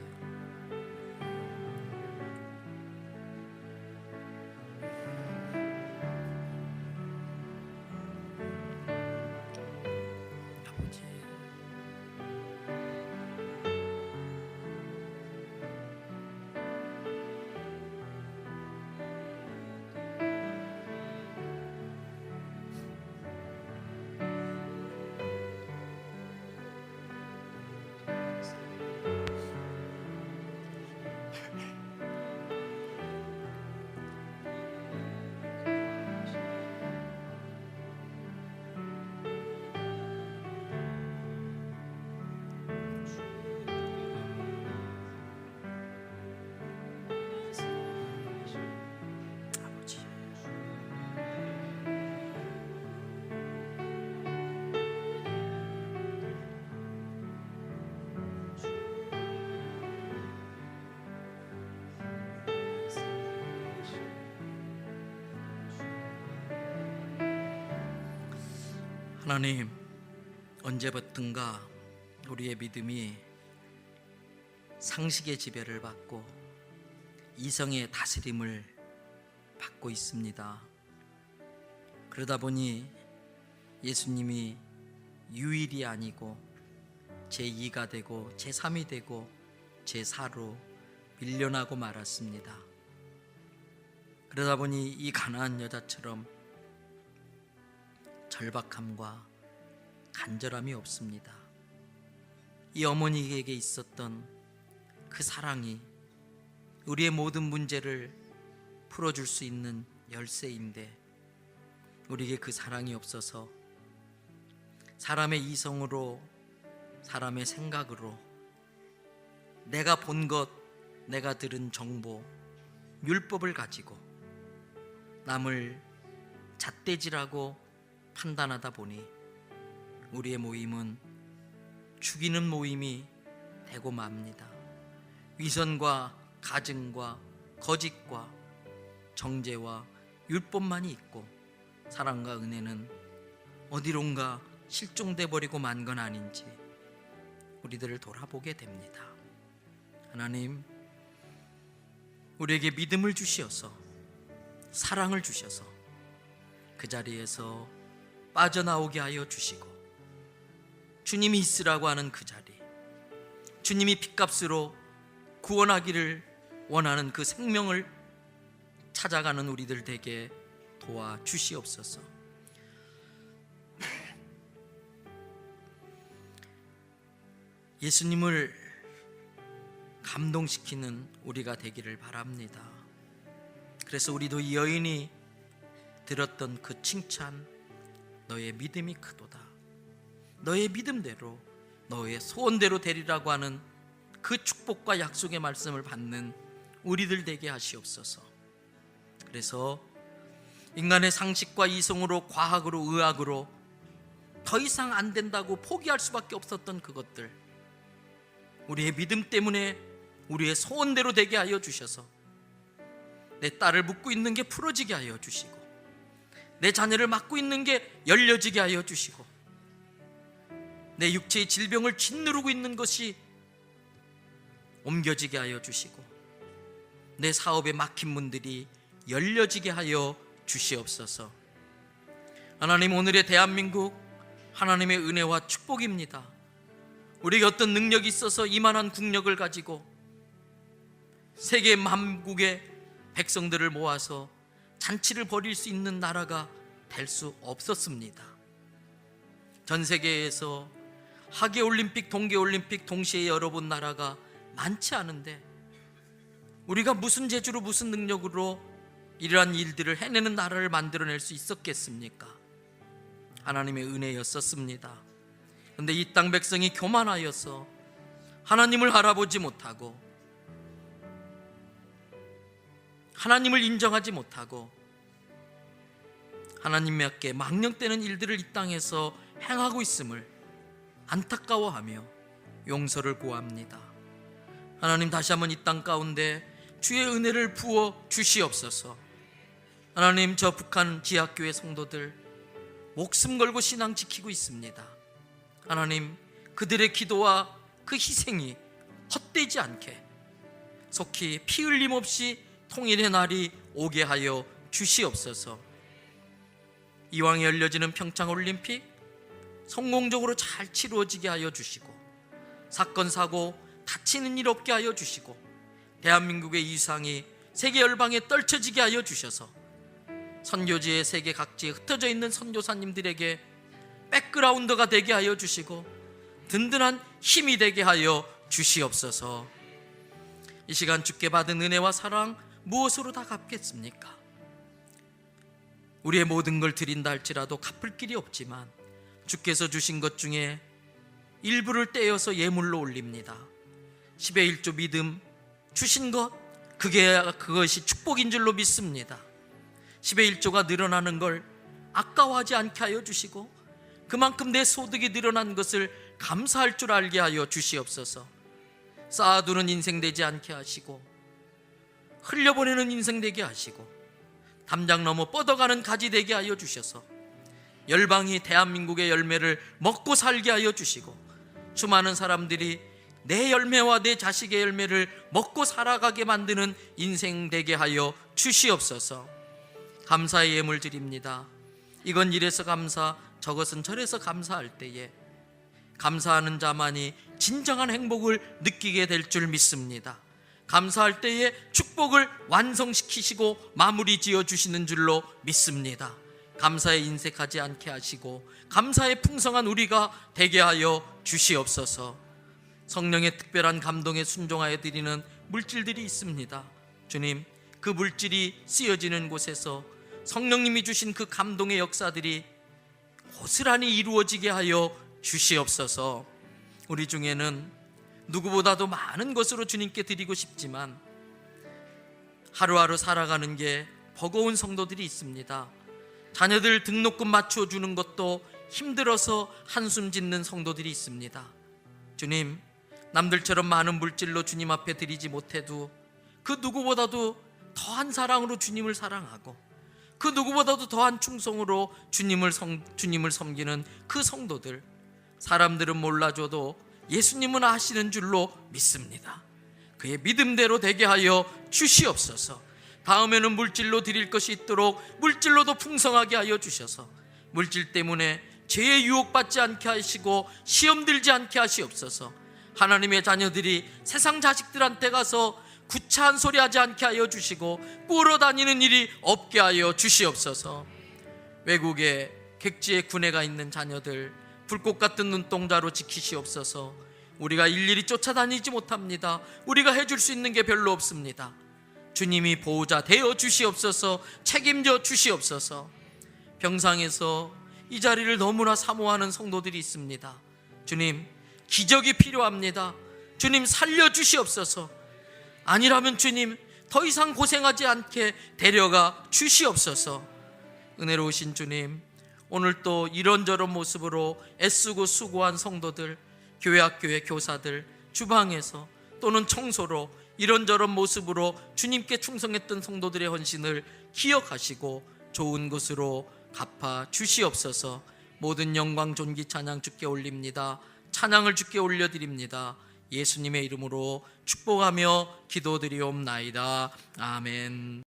[SPEAKER 1] 하나님, 언제부턴가 우리의 믿음이 상식의 지배를 받고 이성의 다스림을 받고 있습니다. 그러다 보니 예수님이 유일이 아니고 제2가 되고 제3이 되고 제4로 밀려나고 말았습니다. 그러다 보니 이 가나안 여자처럼 절박함과 간절함이 없습니다. 이 어머니에게 있었던 그 사랑이 우리의 모든 문제를 풀어줄 수 있는 열쇠인데 우리에게 그 사랑이 없어서 사람의 이성으로, 사람의 생각으로, 내가 본 것, 내가 들은 정보, 율법을 가지고 남을 잣대질하고 판단하다 보니 우리의 모임은 죽이는 모임이 되고 맙니다. 위선과 가증과 거짓과 정죄와 율법만이 있고 사랑과 은혜는 어디론가 실종돼 버리고 만 건 아닌지 우리들을 돌아보게 됩니다. 하나님, 우리에게 믿음을 주시어서, 사랑을 주셔서 그 자리에서 빠져나오게 하여 주시고, 주님이 있으라고 하는 그 자리, 주님이 핏값으로 구원하기를 원하는 그 생명을 찾아가는 우리들 되게 도와주시옵소서. 예수님을 감동시키는 우리가 되기를 바랍니다. 그래서 우리도 이 여인이 들었던 그 칭찬, 너의 믿음이 크도다, 너의 믿음대로, 너의 소원대로 되리라고 하는 그 축복과 약속의 말씀을 받는 우리들 되게 하시옵소서. 그래서 인간의 상식과 이성으로, 과학으로, 의학으로 더 이상 안 된다고 포기할 수밖에 없었던 그것들, 우리의 믿음 때문에 우리의 소원대로 되게 하여 주셔서 내 딸을 묶고 있는 게 풀어지게 하여 주시고, 내 자녀를 맡고 있는 게 열려지게 하여 주시고, 내 육체의 질병을 짓누르고 있는 것이 옮겨지게 하여 주시고, 내 사업에 막힌 문들이 열려지게 하여 주시옵소서. 하나님, 오늘의 대한민국 하나님의 은혜와 축복입니다. 우리에게 어떤 능력이 있어서 이만한 국력을 가지고 세계 만국의 백성들을 모아서 잔치를 벌일 수 있는 나라가 될 수 없었습니다. 전 세계에서 하계올림픽, 동계올림픽 동시에 열어본 나라가 많지 않은데 우리가 무슨 재주로 무슨 능력으로 이러한 일들을 해내는 나라를 만들어낼 수 있었겠습니까? 하나님의 은혜였었습니다. 그런데 이 땅 백성이 교만하여서 하나님을 알아보지 못하고 하나님을 인정하지 못하고 하나님께 망령되는 일들을 이 땅에서 행하고 있음을 안타까워하며 용서를 구합니다. 하나님, 다시 한번 이 땅 가운데 주의 은혜를 부어 주시옵소서. 하나님, 저 북한 지하교회 성도들 목숨 걸고 신앙 지키고 있습니다. 하나님, 그들의 기도와 그 희생이 헛되지 않게 속히 피 흘림 없이 통일의 날이 오게 하여 주시옵소서. 이왕 열려지는 평창올림픽 성공적으로 잘 치루어지게 하여 주시고, 사건 사고 다치는 일 없게 하여 주시고, 대한민국의 이상이 세계 열방에 떨쳐지게 하여 주셔서 선교지의 세계 각지에 흩어져 있는 선교사님들에게 백그라운드가 되게 하여 주시고 든든한 힘이 되게 하여 주시옵소서. 이 시간 주께 받은 은혜와 사랑 무엇으로 다 갚겠습니까? 우리의 모든 걸 드린다 할지라도 갚을 길이 없지만 주께서 주신 것 중에 일부를 떼어서 예물로 올립니다. 10의 1조 믿음 주신 것, 그것이 축복인 줄로 믿습니다. 10의 1조가 늘어나는 걸 아까워하지 않게 하여 주시고 그만큼 내 소득이 늘어난 것을 감사할 줄 알게 하여 주시옵소서. 쌓아두는 인생 되지 않게 하시고 흘려보내는 인생 되게 하시고 담장 넘어 뻗어가는 가지 되게 하여 주셔서 열방이 대한민국의 열매를 먹고 살게 하여 주시고 수많은 사람들이 내 열매와 내 자식의 열매를 먹고 살아가게 만드는 인생 되게 하여 주시옵소서. 감사의 예물 드립니다. 이건 이래서 감사, 저것은 저래서 감사할 때에 감사하는 자만이 진정한 행복을 느끼게 될 줄 믿습니다. 감사할 때에 축복을 완성시키시고 마무리 지어 주시는 줄로 믿습니다. 감사에 인색하지 않게 하시고 감사에 풍성한 우리가 되게 하여 주시옵소서. 성령의 특별한 감동에 순종하여 드리는 물질들이 있습니다. 주님, 그 물질이 쓰여지는 곳에서 성령님이 주신 그 감동의 역사들이 고스란히 이루어지게 하여 주시옵소서. 우리 중에는 누구보다도 많은 것으로 주님께 드리고 싶지만 하루하루 살아가는 게 버거운 성도들이 있습니다. 자녀들 등록금 맞춰주는 것도 힘들어서 한숨 짓는 성도들이 있습니다. 주님, 남들처럼 많은 물질로 주님 앞에 드리지 못해도 그 누구보다도 더한 사랑으로 주님을 사랑하고 그 누구보다도 더한 충성으로 주님을 섬기는 그 성도들, 사람들은 몰라줘도 예수님은 아시는 줄로 믿습니다. 그의 믿음대로 되게 하여 주시옵소서. 다음에는 물질로 드릴 것이 있도록 물질로도 풍성하게 하여 주셔서 물질 때문에 죄에 유혹받지 않게 하시고 시험 들지 않게 하시옵소서. 하나님의 자녀들이 세상 자식들한테 가서 구차한 소리 하지 않게 하여 주시고 꾸러 다니는 일이 없게 하여 주시옵소서. 외국에 객지에 군에가 있는 자녀들 불꽃 같은 눈동자로 지키시옵소서. 우리가 일일이 쫓아다니지 못합니다. 우리가 해줄 수 있는 게 별로 없습니다. 주님이 보호자 되어 주시옵소서. 책임져 주시옵소서. 병상에서 이 자리를 너무나 사모하는 성도들이 있습니다. 주님, 기적이 필요합니다. 주님, 살려 주시옵소서. 아니라면 주님, 더 이상 고생하지 않게 데려가 주시옵소서. 은혜로우신 주님, 오늘 또 이런저런 모습으로 애쓰고 수고한 성도들, 교회 학교의 교사들, 주방에서 또는 청소로 이런저런 모습으로 주님께 충성했던 성도들의 헌신을 기억하시고 좋은 것으로 갚아 주시옵소서. 모든 영광 존귀 찬양 주께 올립니다. 찬양을 주께 올려드립니다. 예수님의 이름으로 축복하며 기도드리옵나이다. 아멘.